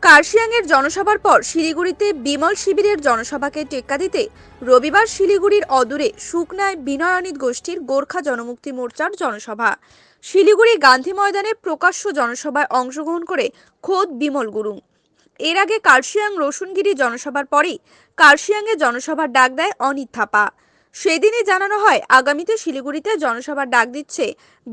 কার্শিয়াংয়ের জনসভার পর শিলিগুড়িতে বিমল শিবিরের জনসভাকে টেক্কা দিতে রবিবার শিলিগুড়ির অদূরে সুকনায় বিনয়নিত গোষ্ঠীর গোর্খা জনমুক্তি মোর্চার জনসভা। শিলিগুড়ি গান্ধী ময়দানে প্রকাশ্য জনসভায় অংশগ্রহণ করে খোদ বিমল গুরুং। এর আগে কার্শিয়াং রসুনগিরি জনসভার পরেই কার্শিয়াংয়ে জনসভার ডাক দেয় অনিত থাপা। সেদিনই জানানো হয় আগামীতে শিলিগুড়িতে জনসভার ডাক দিচ্ছে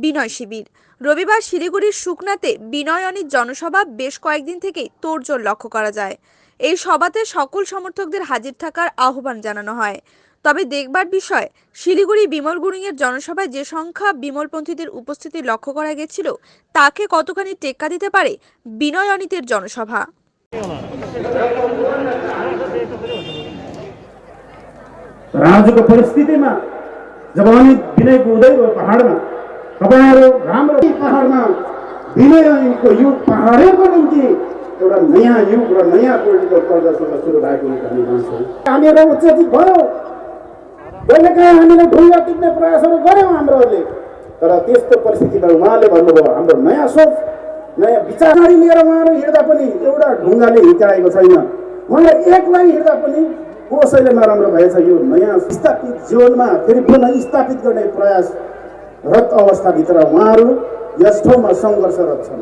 বিনয় শিবির। রবিবার শিলিগুড়ির সুকনাতে বিনয়নিত জনসভা বেশ কয়েকদিন থেকেই তোড়জোড় লক্ষ্য করা যায়। এই সভাতে সকল সমর্থকদের হাজির থাকার আহ্বান জানানো হয়। তবে দেখবার বিষয়, শিলিগুড়ি বিমল গুরুংয়ের জনসভায় যে সংখ্যা বিমলপন্থীদের উপস্থিতি লক্ষ্য করা গেছিল তাকে কতখানি টেক্কা দিতে পারে বিনয়নিতের জনসভা। आजको परिस्थितिमा जब हामी विनयको उदयको पहाडमा तपाईहरु राम्रो पहाडमा विनयको युग पहाडको निम्ति एउटा नयाँ युग र नयाँ पोलिटिकल प्रदर्शन सुरु भएको हामी मान्छौँ। हामीहरू उच्चेजित भयो, कहिलेकाहीँ हामीले ढुङ्गा टिप्ने प्रयासहरू गर्यौँ हाम्रोहरूले, तर त्यस्तो परिस्थितिमा उहाँले भन्नुभयो हाम्रो नयाँ सोच नयाँ विचार लिएर उहाँहरू हिँड्दा पनि एउटा ढुङ्गाले हिर्काएको छैन। उहाँले एकलाई हिँड्दा पनि कसैले नराम्रो भएछ। यो नयाँ स्थापित जीवनमा फेरि पुनः स्थापित गर्ने प्रयासरत अवस्थाभित्र उहाँहरू यस ठाउँमा सङ्घर्षरत छन्।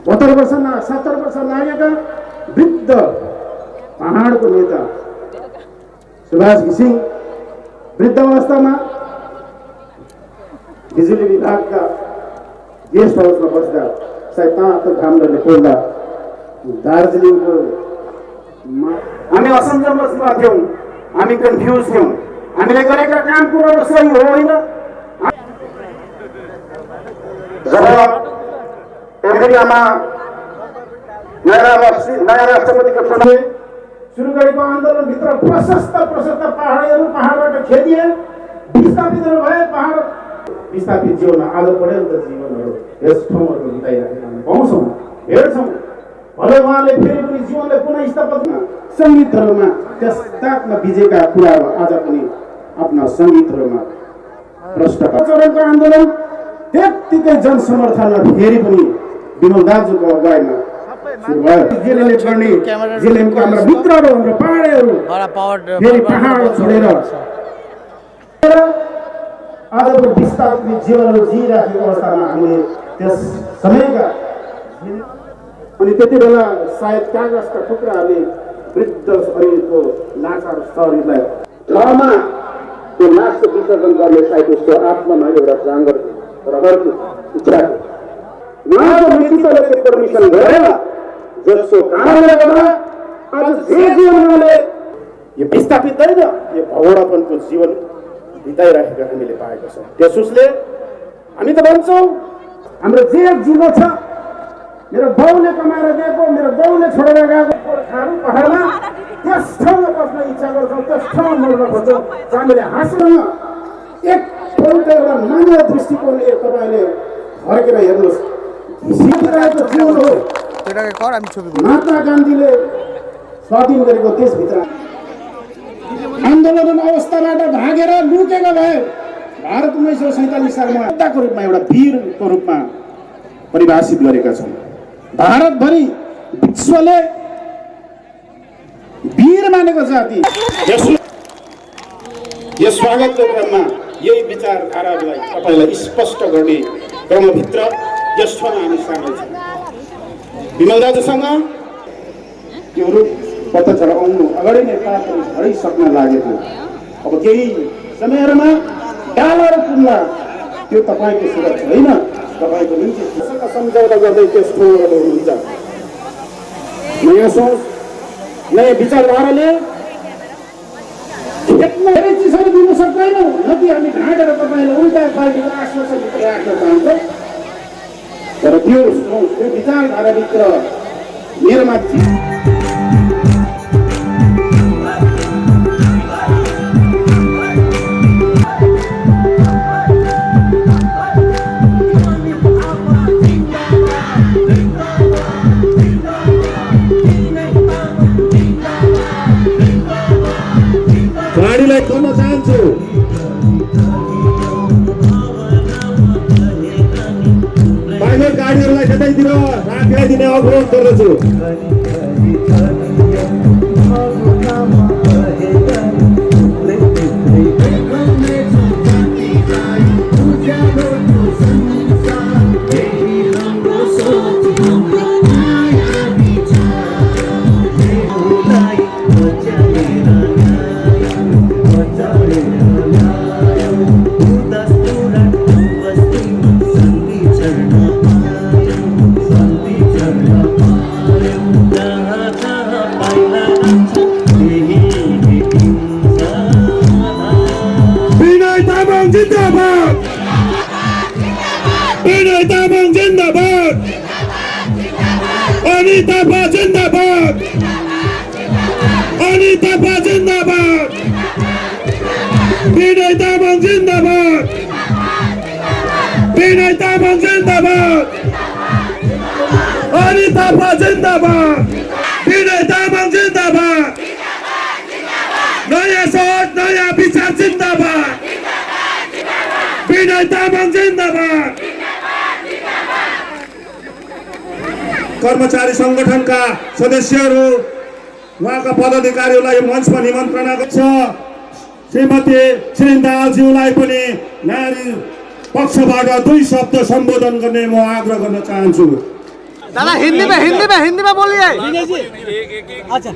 70 वर्ष लागेका वृद्ध पहाडको नेता सुभाष घिसिङ वृद्ध अवस्थामा बिजुली विभागका गेस्ट हाउसमा बस्दा सायद तातो घामले पोल्दा दार्जिलिङको हामी असमझमा थियौँ, हामी कन्फ्युज थियौँ, हामीले गरेका काम कुराहरू सही हो होइन। जब अमेरिकामा नयाँ राष्ट्रपतिको चुनाव सुरु गरेको आन्दोलनभित्र प्रशस्त पहाडहरू पहाडबाट खेदिए, विस्थापितहरू भए। पहाड विस्थापित जीवनमा आज पर्यन्त जीवनहरू यस ठाउँहरू बिताइरहेका हामी पाउँछौँ, हेर्छौँ। भले उहाँले फेरि पनि जीवनले पुनः स्थापित सङ्गीतहरूमा त्यसताकमा बिजेका कुराहरू आज पनि आफ्ना सङ्गीतहरूमा प्रष्ट चरणको आन्दोलन त्यत्तिकै जनसमर्थनमा फेरि पनि विमल दाजुको अगुवाईमा सुरु भयो। जेलेले गर्ने जेलेमको हाम्रा मित्रहरू हाम्रो पहाडेहरू फेरि पहाड छोडेर आजको विस्थापित जीवनहरू जिइराखेको अवस्थामा हामीले त्यस समयका अनि त्यति बेला सायद कागजका टुक्राहरूले वृद्ध शरीरको लासार शरीरलाई ठाउँमा त्यो लासको विसर्जन गर्ने सायद उसको आत्मामा एउटा जाँगर रहरको इच्छा थियो। उहाँको नेतृत्वले त्यो पर्मिसन गरेर जसको कारणले गर्दा आज जे जीवनले यो विस्थापित होइन, यो भगौडापनको जीवन बिताइरहेको हामीले पाएका छौँ। त्यस उसले हामी त भन्छौँ हाम्रो जे जीवन छ, मेरो बाउले कमाएर दिएको, मेरो बाउले छोडेर गएको गोर्खाहरू पहाडमा त्यस ठाउँमा बस्न इच्छा गर्छौँ, त्यस ठाउँमा मर्न खोज्छौँ। हामीले हाँस्छौँ। एकपल्ट एउटा नयाँ दृष्टिकोणले तपाईँले फर्केर हेर्नुहोस्, घिसिरहेको जीवन हो। महात्मा गान्धीले स्वाधीन गरेको देशभित्र आन्दोलन अवस्थाबाट भागेर लुकेका भए भारत 1947 सालमा योद्धाको रूपमा एउटा वीरको रूपमा परिभाषित गरेका छन्। भारतभरि विश्वले वीर मानेको जाति यस स्वागतको क्रममा यही विचारधारालाई तपाईँलाई स्पष्ट गर्ने क्रमभित्र यस ठाउँमा हामी सामेल छौँ। विमल दाजुसँग त्यो रूप पत्ता आउनु अगाडि नै पात्र हराइसक्न लागेको। अब केही समयहरूमा डालर पुग्ला, त्यो तपाईँको सुरक्षा होइन, तपाईँको निम्ति सम्झौता गर्दै त्यस ठाउँबाट हुनुहुन्छ। नयाँ सोच नयाँ विचारधाराले धेरै चिजहरू दिन सक्दैनौँ। न कि हामी ढाँटेर तपाईँलाई उल्टा पार्टीको आश्वासन राख्न चाहन्छौँ, तर त्यो विचारधाराभित्र मेरोमा गाडीलाई खोल्न चाहन्छु। ड्राइभर गाडीहरूलाई यतैतिर राखिदिने अनुरोध गर्दछु। विनय तामाङ जिन्दाबाद, विनय तामाङ जिन्दाबाद, अनित थापा जिन्दाबाद, अनित थापा जिन्दाबाद, विनय तामाङ जिन्दाबाद, विनय तामाङ जिन्दाबाद, अनित थापा जिन्दाबाद, विनय तामाङ जिन्दाबाद, नयाँ सोच नयाँ विचार जिन्दाबाद, विनय तामाङ जिन्दाबाद। कर्मचारी संगठनका सदस्यहरू उहाँका पदाधिकारीहरूलाई मञ्चमा निमन्त्रणा गर्छ। श्रीमती श्रीन्दालज्यूलाई पनि नारी पक्षबाट 2 शब्द सम्बोधन गर्ने म आग्रह गर्न चाहन्छु। दादा हिंदी में बोलिए। अच्छा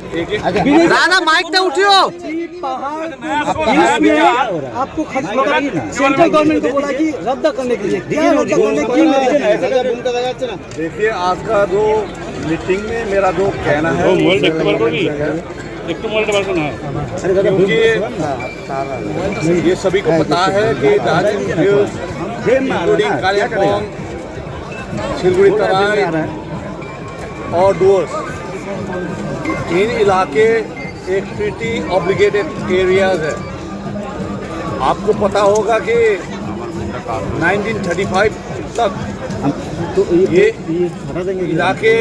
दादा माइक पे उठियो। आपको सेंट्रल गवर्नमेंट को बोला कि रद्द करने के लिए, क्या रद्द करने की? देखिए आज का जो मीटिंग में मेरा जो कहना है क्योंकि ये सभी को पता है कि दार्जिलिंग हिल्स इंक्लूडिंग कालिम्पोंग, सिलगुड़ी तराई और डुवर्स, इन इलाके एक ट्रीटी ऑब्लिगेटेड एरियाज है। आपको पता होगा कि 1935 तक तो ये इलाके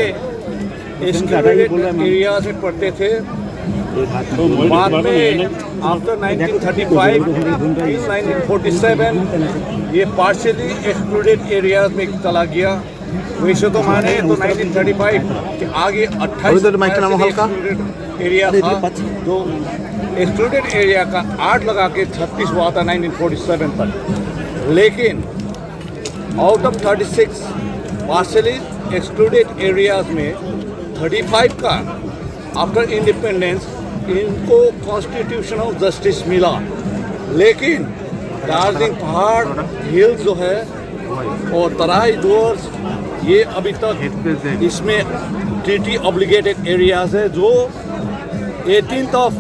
एक्सक्लूडेड एरियाज में पड़ते थे। बाद में आफ्टर 1935 1947 ये पार्शियली एक्सक्लूडेड एरियाज में चला गया। वैसे तो माने तो 1935 के आगे 28 एरिया था, तो एक्सक्लूडेड एरिया का 8 लगा के 36 हुआ था 1947 तक। लेकिन out of 36 partially excluded areas में 35 का आफ्टर इंडिपेंडेंस इनको कॉन्स्टिट्यूशनल जस्टिस मिला। लेकिन दार्जिलिंग पहाड़ हिल्स जो है और तराई डुवर्स ये अभी तक इसमें ट्रीटी ऑब्लिगेटेड एरियाज है। जो 18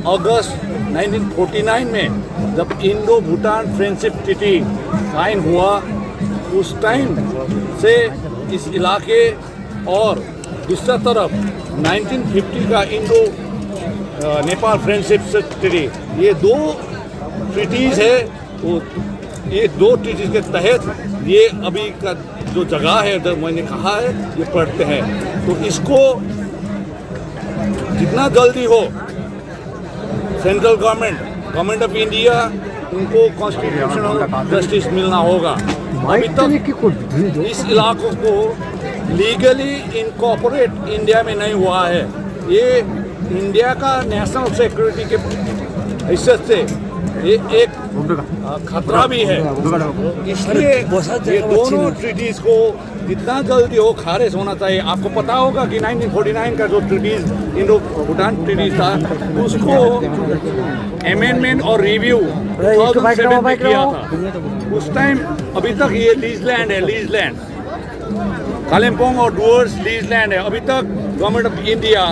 अगस्त 1949 में जब Indo Bhutan friendship treaty sign हुआ, उस टाइम से इस इलाके और दूसरा तरफ 1950 का इंडो नेपाल फ्रेंडशिप ट्रीटी, ये 2 ट्रीटीज़ है। तो ये 2 ट्रीटीज़ के तहत ये अभी का जो जगह है, जो मैंने कहा है, ये पढ़ते हैं। तो इसको जितना जल्दी हो सेंट्रल गवर्नमेंट ऑफ इंडिया उनको कॉन्स्टिट्यूशनल जस्टिस मिलना होगा। अभी तक इस इलाकों को लीगली इनकॉर्पोरेट इंडिया में नहीं हुआ है। ये इंडिया का नेशनल सिक्योरिटी के हिस्से से ये एक खतरा भी है। इसलिए ये दोनों ट्रीटीज को जितना जल्दी हो खारिज होना चाहिए। आपको पता होगा कि 1949 का जो ट्रीटीज इंडो भूटान ट्रीटीज था, उसको अमेंडमेंट और रिव्यू 2007 में किया था। उस टाइम अभी तक ये लीज लैंड है, लीज लैंड कालिम्पोंग और डुवर्स लीज लैंड है। अभी तक गवर्नमेंट ऑफ इंडिया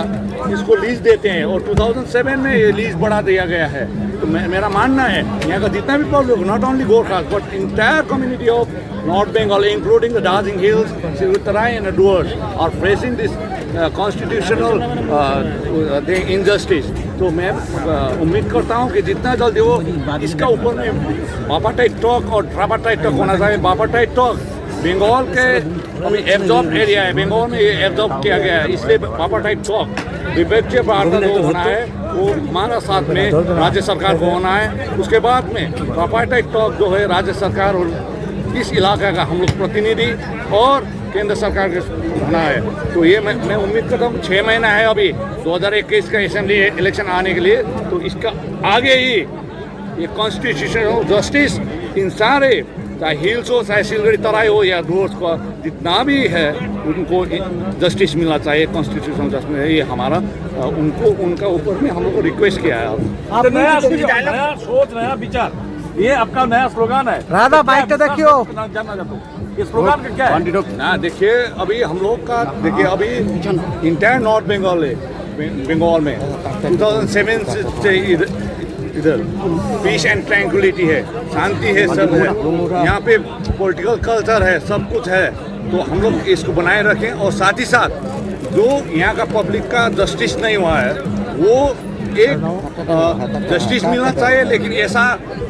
इसको लीज देते हैं और 2007 में ये लीज बढ़ा दिया गया है। तो मेरा मानना है यहाँ का जितना भी public, not only Gorkhas but entire community of North Bengal including the Darjeeling hills, Siliguri Terai and Dooars are facing this constitutional injustice. तो मैं उम्मीद करता हूँ कि जितना जल्दी हो इसका ऊपर में बापाटाइट टॉक और ट्रापाटाइट टॉक होना चाहिए। बापाटाइट टॉक बंगाल के अभी एब्जॉर्ब एरिया है, बंगाल में ये एब्जॉर्ब किया गया है, इसलिए बापाटाइट टॉक विपक्षीय वार्ता जो होना है वो हमारा साथ में राज्य सरकार को होना है। उसके बाद में बापाटाइट टॉक जो है राज्य सरकार और इस इलाके का हम लोग प्रतिनिधि और केंद्र सरकार के होना है। तो ये मैं उम्मीद करता हूँ 6 महीना है अभी 2021 का असेंबली इलेक्शन आने के लिए, तो इसका आगे ही ये कॉन्स्टिट्यूशनल जस्टिस इन सारे, चाहे हिल्स हो चाहे सिलगढ़ी तराई हो या रोड्स को जितना भी है उनको जस्टिस मिलना चाहिए, कॉन्स्टिट्यूशनल जस्टिस। ये हमारा उनको उनका ऊपर में हम लोग को रिक्वेस्ट किया है। आप नया सोच, नया विचार, ये आपका नया स्लोगन है। राधा बाइक तो देखियो, जानना चाहता हूँ ये स्लोगन का क्या है? ना देखिए अभी हम लोग का देखिए अभी इंटायर नॉर्थ बंगाल है, बंगाल में 2007 से इधर पीस एंड ट्रैंक्विलिटी है, शांति है, सब है। यहाँ पे पॉलिटिकल कल्चर है, सब कुछ है। तो हम लोग इसको बनाए रखें और साथ ही साथ जो यहाँ का पब्लिक का जस्टिस नहीं हुआ है वो एक जस्टिस मिलना चाहिए, लेकिन ऐसा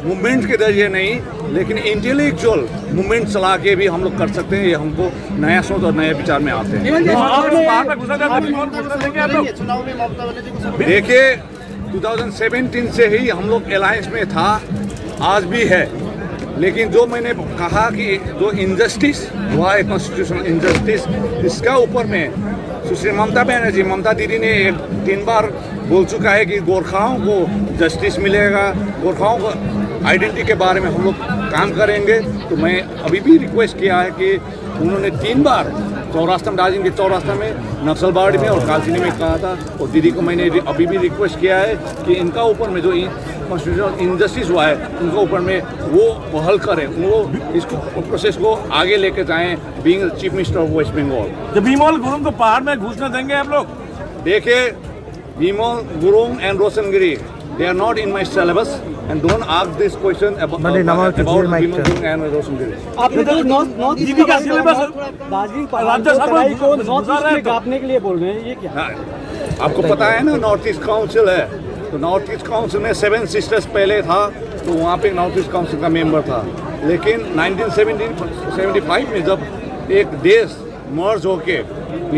मूवमेंट के जरिए नहीं, लेकिन इंटेलेक्चुअल मूवमेंट चला के भी हम लोग कर सकते हैं। ये हमको नया सोच और नए विचार में आते हैं। देखिए 2017 से ही हम लोग अलायंस में था, आज भी है, लेकिन जो मैंने कहा कि जो इनजस्टिस हुआ है, कॉन्स्टिट्यूशनल इनजस्टिस, इसका ऊपर में सुश्री ममता बनर्जी, ममता दीदी ने 3 बार बोल चुका है कि गोरखाओं को जस्टिस मिलेगा, गोरखाओं को आइडेंटिटी के बारे में हम लोग काम करेंगे। तो मैं अभी भी रिक्वेस्ट किया है कि उन्होंने 3 बार चौरास्ता में, दार्जिलिंग के चौरास्ता में, नक्सलबाड़ी में और कालचिनी में कहा था। और दीदी को मैंने अभी भी रिक्वेस्ट किया है कि इनका ऊपर में जो कॉन्स्टिट्यूशनल इनजस्टिस हुआ है उनका ऊपर में वो हल करें, वो इसको प्रोसेस को आगे लेके जाएं, being chief minister of West Bengal. जब बिमल गुरुंग को पहाड़ में घुसने देंगे आप लोग? देखिए Bimal Gurung and Roshan Giri, they are not in my syllabus and don't ask this question about Bimal Gurung and Roshan Giri. आपने तो नॉर्थ ईस्ट का सिलेबस दार्जिलिंग राज्यसभा को नॉर्थ ईस्ट में काटने के लिए बोल रहे हैं, ये क्या? हाँ, आपको पता है ना नॉर्थ ईस्ट काउंसिल है, तो नॉर्थ ईस्ट काउंसिल में 7 सिस्टर्स पहले था, तो वहाँ पे नॉर्थ ईस्ट काउंसिल का मेंबर था। लेकिन 1975 में जब एक देश मर्ज होके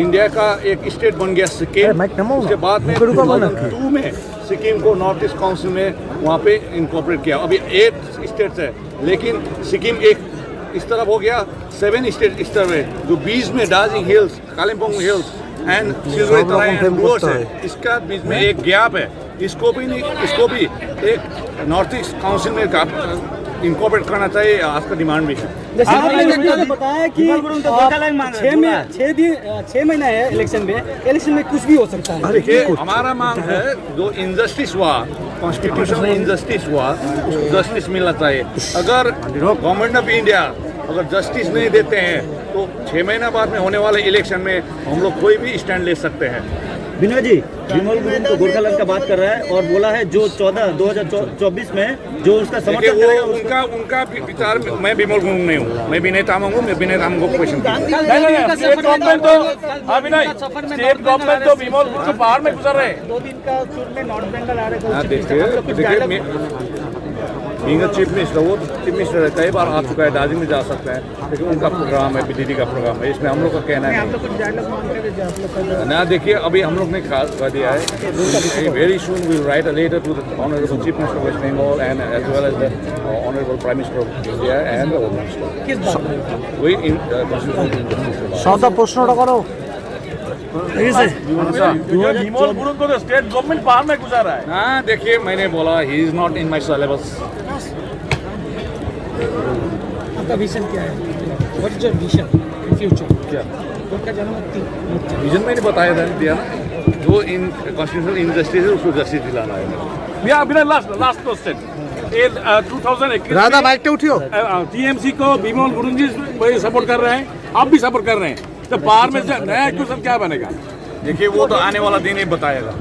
इंडिया का एक स्टेट बन गया सिक्किम, उसके बाद में 2002 में सिक्किम को नॉर्थ ईस्ट काउंसिल में वहाँ पे इनकॉर्पोरेट किया। अभी 8 स्टेट्स है, लेकिन सिक्किम एक इस तरफ हो गया, 7 स्टेट इस तरफ है, जो बीच में Darjeeling hills, Kalimpong hills and Siliguri Terai and Dooars है, इसका बीच में एक गैप है। इसको भी एक नॉर्थ ईस्ट काउंसिल में इनकॉर्पोरेट करना चाहिए, आज का डिमांड भी है। जैसे आपने बताया कि 6 महीना है इलेक्शन में कुछ भी हो सकता है। देखिए हमारा मांग है जो इनजस्टिस हुआ, कॉन्स्टिट्यूशनल इनजस्टिस हुआ, उसको जस्टिस मिलना चाहिए। अगर गवर्नमेंट ऑफ इंडिया अगर जस्टिस नहीं देते हैं तो 6 महीना बाद में होने वाले इलेक्शन में हम लोग कोई भी स्टैंड ले सकते हैं। विनोद जी, बिमल गुरुंग तो गोरखालैंड का बात कर रहा है और बोला है जो 2024 में जो उसका समर्थन करेगा वो उनका विचार। मैं बिमल गुरुंग नहीं हूँ, मैं विनय तामांग हूँ, मैं विनय तामांग को क्वेश्चन स्टेट गवर्नमेंट तो बिमल गुरुंग को पहाड़ में गुजर रहे हैं। 2 दिन का टूर में नॉर्थ बंगाल आ रहे हैं। देखिए बीइंग चीफ मिनिस्टर, वो चीफ मिनिस्टर है, कई बार आ चुका है, दार्जिलिंग में जा सकता है, लेकिन उनका प्रोग्राम है, दीदी का प्रोग्राम है, इसमें हम लोग का कहना है ना। देखिए अभी हम लोग ने कह दिया है very soon will write a letter to the honourable chief minister of West Bengal and as well as the honourable prime minister of India and the home minister. किस बात में? वही कॉन्स्टिट्यूशनल सौदा प्रश्नটা করো। बिमल गुरुंग को तो स्टेट गवर्नमेंट पहाड़ में गुजार रहा है। हाँ देखिए मैंने बोला he is not in my syllabus. आपका विजन क्या है? What is your vision in future? क्या गोरखा जनमुक्ति मोर्चा। विजन मैंने बताया था, दिया ना, जो इन कॉन्स्टिट्यूशनल इनजस्टिस है उसको जस्टिस दिलाना है। अभी लास्ट क्वेश्चन, 2021 राधा बाइक पे उठियो। टीएमसी को बिमल गुरुंग जी सपोर्ट कर रहे हैं, आप भी सपोर्ट कर रहे हैं, तो बाहर में नया क्वेश्चन क्या बनेगा? देखिए वो तो आने वाला दिन ही बताएगा।